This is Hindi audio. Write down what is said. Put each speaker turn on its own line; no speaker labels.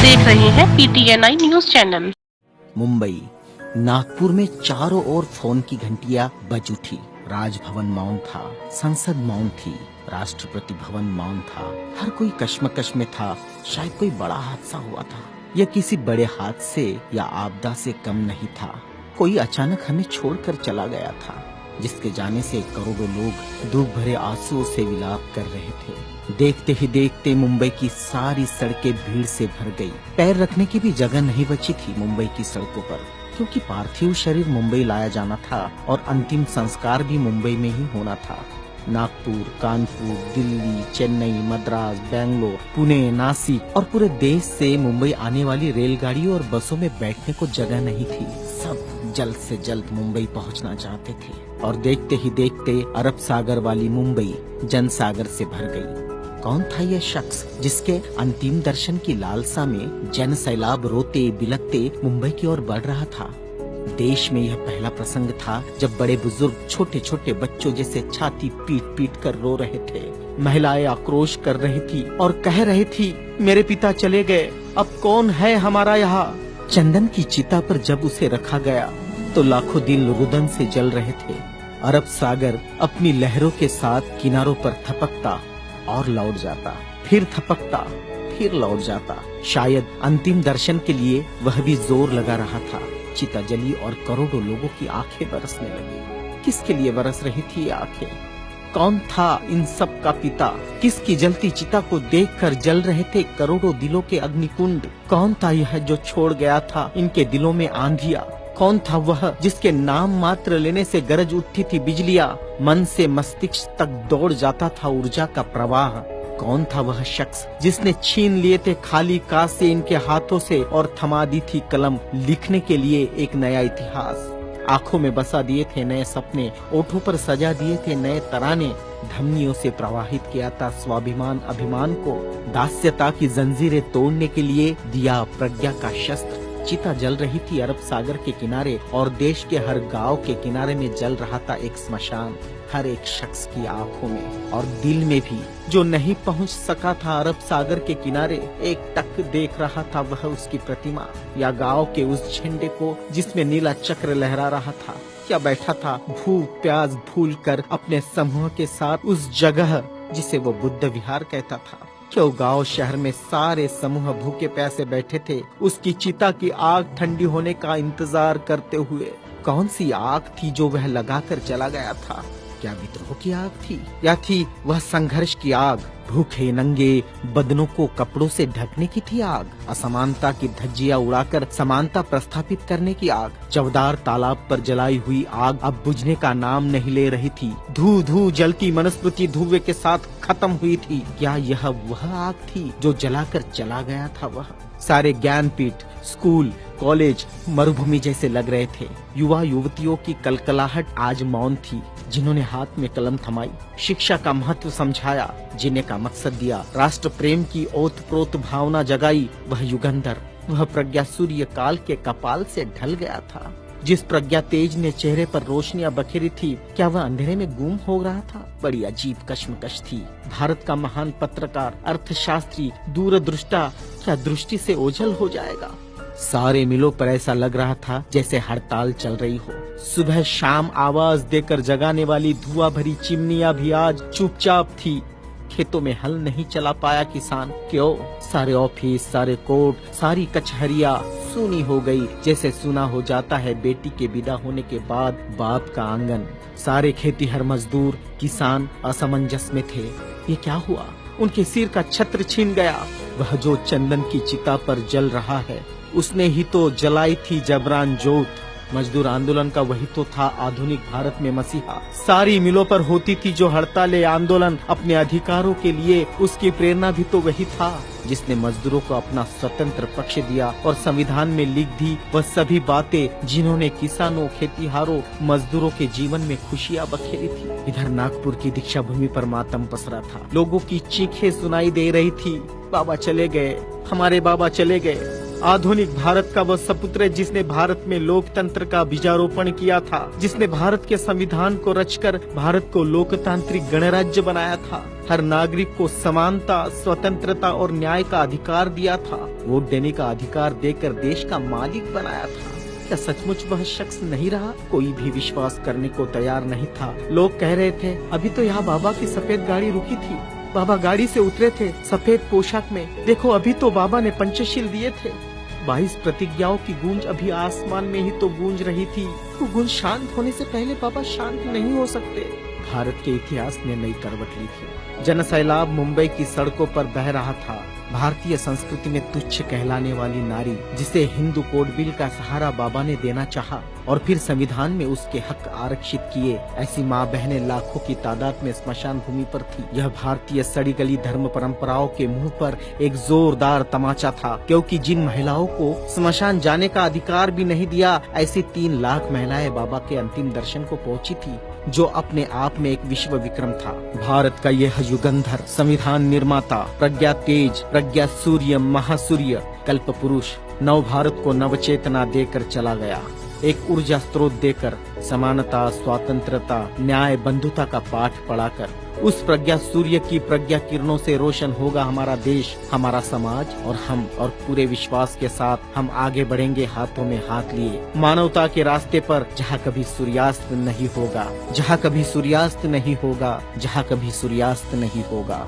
देख रहे हैं PTNI news channel.
Mumbai, Nagpur में चारों ओर फोन की घंटियां बज उठी। राजभवन मौन था, संसद मौन थी, राष्ट्रपति भवन मौन था। हर कोई कश्मकश में था। शायद कोई बड़ा हादसा हुआ था। यह किसी बड़े हादसे या आपदा से कम नहीं था। कोई अचानक हमें छोड़कर चला गया था, जिसके जाने से करोड़ों लोग दुख भरे आंसुओं से विलाप कर रहे थे। देखते ही देखते मुंबई की सारी सड़कें भीड़ से भर गई। पैर रखने की भी जगह नहीं बची थी मुंबई की सड़कों पर, क्योंकि पार्थिव शरीर मुंबई लाया जाना था और अंतिम संस्कार भी मुंबई में ही होना था। नागपुर, कानपुर, दिल्ली, चेन्नई, मद्रास, बेंगलोर, पुणे, नासिक और पूरे देश से मुंबई आने वाली रेलगाड़ियों और बसों में बैठने को जगह नहीं थी। सब जल्द से जल्द मुंबई पहुंचना चाहते थे और देखते ही देखते अरब सागर वाली मुंबई जनसागर से भर गई। कौन था यह शख्स जिसके अंतिम दर्शन की लालसा में जन सैलाब रोते बिलखते मुंबई की ओर बढ़ रहा था? देश में यह पहला प्रसंग था जब बड़े बुजुर्ग छोटे छोटे बच्चों जैसे छाती पीट पीट कर रो रहे थे। महिलाएं आक्रोश कर रही थी और कह रही थी, मेरे पिता चले गए, अब कौन है हमारा यहाँ? चंदन की चिता पर जब उसे रखा गया तो लाखों दिल रुदन से जल रहे थे। अरब सागर अपनी लहरों के साथ किनारों पर थपकता और लौट जाता, फिर थपकता, फिर लौट जाता। शायद अंतिम दर्शन के लिए वह भी जोर लगा रहा था। चिता जली और करोड़ों लोगों की आंखें बरसने लगी। किसके लिए बरस रही थी ये आंखें? कौन था इन सब का पिता? किसकी जलती चिता को देखकर जल रहे थे करोड़ों दिलों के अग्निकुंड? कौन था यह जो छोड़ गया था इनके दिलों में आंधिया? कौन था वह जिसके नाम मात्र लेने से गरज उठती थी बिजलियां, मन से मस्तिष्क तक दौड़ जाता था ऊर्जा का प्रवाह? कौन था वह शख्स जिसने छीन लिए थे खाली कासे इनके हाथों से और थमा दी थी कलम लिखने के लिए एक नया इतिहास? आंखों में बसा दिए थे नए सपने, ओठों पर सजा दिए थे नए तराने, धमनियों से प्रवाहित किया था स्वाभिमान अभिमान को, दास्यता की जंजीरें तोड़ने के लिए दिया प्रज्ञा का शस्त्र। चिता जल रही थी अरब सागर के किनारे और देश के हर गांव के किनारे में जल रहा था एक स्मशान। हर एक शख्स की आंखों में और दिल में भी जो नहीं पहुंच सका था अरब सागर के किनारे, एक टक देख रहा था वह उसकी प्रतिमा या गांव के उस झंडे को जिसमें नीला चक्र लहरा रहा था। क्या बैठा था भूख प्यास भूल कर अपने समूह के साथ उस जगह जिसे वो बुद्ध विहार कहता था। क्यों गांव शहर में सारे समूह भूखे प्यासे बैठे थे उसकी चिता की आग ठंडी होने का इंतजार करते हुए। कौन सी आग थी जो वह लगाकर चला गया था? क्या विद्रोह की आग थी या थी वह संघर्ष की आग? भूखे नंगे बदनों को कपड़ों से ढकने की थी आग? असमानता की धज्जियां उड़ाकर समानता प्रस्थापित करने की आग? चवदार तालाब पर जलाई हुई आग अब बुझने का नाम नहीं ले रही थी। धू धू जलती मनुस्मृति धुएं के साथ खत्म हुई थी। क्या यह वह आग थी जो जलाकर चला गया था वह? सारे ज्ञानपीठ, स्कूल, कॉलेज मरुभूमि जैसे लग रहे थे। युवा युवतियों की कलकलाहट आज मौन थी। जिन्होंने हाथ में कलम थमाई, शिक्षा का महत्व समझाया, जीने का मकसद दिया, राष्ट्र प्रेम की ओतप्रोत भावना जगाई, वह युगंधर, वह प्रज्ञा सूर्य काल के कपाल से ढल गया था। जिस प्रज्ञा तेज ने चेहरे पर रोशनियां बखेरी थी, क्या वह अंधेरे में गुम हो रहा था? बड़ी अजीब कश्मकश थी। भारत का महान पत्रकार, अर्थशास्त्री, दूरदृष्टा क्या दृष्टि से ओझल हो जाएगा? सारे मिलों पर ऐसा लग रहा था जैसे हड़ताल चल रही हो। सुबह शाम आवाज देकर जगाने वाली धुआं भरी चिमनियां भी आज चुपचाप थी। खेतों में हल नहीं चला पाया किसान। क्यों? सारे ऑफिस, सारे कोर्ट, सारी कचहरियां सूनी हो गई, जैसे सूना हो जाता है बेटी के विदा होने के बाद बाप का आंगन। सारे खेतीहर मजदूर, किसान असमंजस में थे। ये क्या हुआ? उनके सिर का छत्र छीन गया। वह जो चंदन की चिता पर जल रहा है, उसने ही तो जलाई थी जबरान जोत। मजदूर आंदोलन का वही तो था आधुनिक भारत में मसीहा। सारी मिलों पर होती थी जो हड़तालें आंदोलन अपने अधिकारों के लिए, उसकी प्रेरणा भी तो वही था जिसने मजदूरों को अपना स्वतंत्र पक्ष दिया और संविधान में लिख दी वह सभी बातें जिन्होंने किसानों, खेतीहारों, मजदूरों के जीवन में खुशियां बखेरी थी। इधर नागपुर की दीक्षा भूमि पर मातम पसरा था। लोगों की चीखें सुनाई दे रही थी, बाबा चले गए, हमारे बाबा चले गए। आधुनिक भारत का वह सपुत्र है जिसने भारत में लोकतंत्र का बीजारोपण किया था, जिसने भारत के संविधान को रचकर भारत को लोकतांत्रिक गणराज्य बनाया था, हर नागरिक को समानता, स्वतंत्रता और न्याय का अधिकार दिया था, वोट देने का अधिकार देकर देश का मालिक बनाया था। क्या सचमुच वह शख्स नहीं रहा? कोई भी विश्वास करने को तैयार नहीं था। लोग कह रहे थे अभी तो यहाँ बाबा की सफेद गाड़ी रुकी थी, बाबा गाड़ी से उतरे थे सफेद पोशाक में, देखो अभी तो बाबा ने पंचशील दिए थे। 22 प्रतिज्ञाओं की गूंज अभी आसमान में ही तो गूंज रही थी। वो गूंज शांत होने से पहले बाबा शांत नहीं हो सकते। भारत के इतिहास ने नई करवट ली थी। जनसैलाब मुंबई की सड़कों पर बह रहा था। भारतीय संस्कृति में तुच्छ कहलाने वाली नारी, जिसे हिंदू कोड बिल का सहारा बाबा ने देना चाहा और फिर संविधान में उसके हक आरक्षित किए, ऐसी माँ बहनें लाखों की तादाद में स्मशान भूमि पर थी। यह भारतीय सड़ी गली धर्म परंपराओं के मुंह पर एक जोरदार तमाचा था, क्योंकि जिन महिलाओं को स्मशान जाने का अधिकार भी नहीं दिया, ऐसी 3 लाख महिलाएं बाबा के अंतिम दर्शन को पहुंची थी, जो अपने आप में एक विश्व विक्रम था। भारत का यह युगंधर, संविधान निर्माता, प्रज्ञा तेज, प्रज्ञा सूर्य, महासूर्य, कल्प पुरुष नव भारत को नवचेतना देकर चला गया। एक ऊर्जा स्रोत देकर, समानता, स्वतंत्रता, न्याय, बंधुता का पाठ पढ़ाकर, उस प्रज्ञा सूर्य की प्रज्ञा किरणों से रोशन होगा हमारा देश, हमारा समाज और हम। और पूरे विश्वास के साथ हम आगे बढ़ेंगे हाथों में हाथ लिए, मानवता के रास्ते पर, जहाँ कभी सूर्यास्त नहीं होगा, जहाँ कभी सूर्यास्त नहीं होगा, जहाँ कभी सूर्यास्त नहीं होगा।